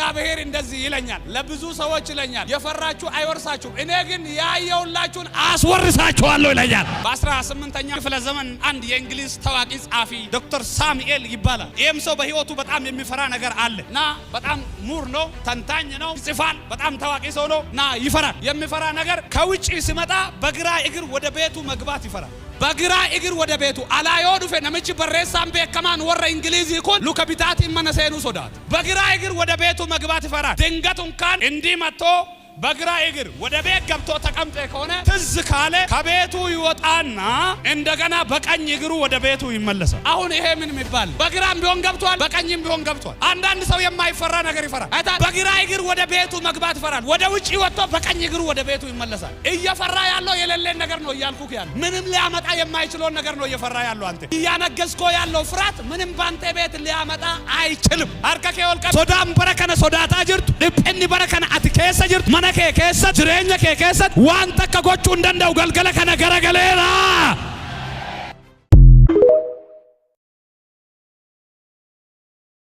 እግዚአብሔር እንደዚህ ይለኛል ለብዙ ሰዎች ይለኛል የፈራችሁ አይወርሳችሁ እኔ ግን ያየውላችሁን አስወርሳችኋለሁ ይለኛል። በ18ኛው ክፍለ ዘመን አንድ የእንግሊዝ ታዋቂ ጻፊ ዶክተር ሳሙኤል ይባላል። ይህም ሰው በህይወቱ በጣም የሚፈራ ነገር አለና በጣም ሙር ነው፣ ተንታኝ ነው፣ ይጽፋል። በጣም ታዋቂ ሰው ነውና ይፈራል። የሚፈራ ነገር ከውጪ ሲመጣ በግራ እግር ወደ ቤቱ መግባት ይፈራል። በግራ እግር ወደ ቤቱ አላዮ ዱፈ ነምቺ በሬሳም በከማን ወረ እንግሊዝ ይኮን ሉካ ቢታቲ መነሰኑ ሶዳት በግራ እግር ወደ ቤቱ መግባት ይፈራል። ድንገቱን ካን እንዲ መጥቶ በግራ እግር ወደ ቤት ገብቶ ተቀምጠ ከሆነ ትዝ ካለ ከቤቱ ይወጣና እንደገና በቀኝ እግሩ ወደ ቤቱ ይመለሳል። አሁን ይሄ ምን የሚባል በግራም ቢሆን ገብቷል፣ በቀኝም ቢሆን ገብቷል። አንዳንድ ሰው የማይፈራ ነገር ይፈራል። አይታ በግራ እግር ወደ ቤቱ መግባት ይፈራል። ወደ ውጪ ወጥቶ በቀኝ እግሩ ወደ ቤቱ ይመለሳል። እየፈራ ያለው የሌለን ነገር ነው እያልኩክ ያለው ምንም ሊያመጣ የማይችለው ነገር ነው እየፈራ ያለው። አንተ እያነገስኮ ያለው ፍራት ምንም ባንተ ቤት ሊያመጣ አይችልም። አርከከ ወልቀ ሶዳም በረከነ ሶዳታ ጅርቱ ልጵኒ በረከነ አትከሰ ጅርቱ ke keessa jireenya ke keessatti waan takka gochuu hin danda'u galgala kana garagaleera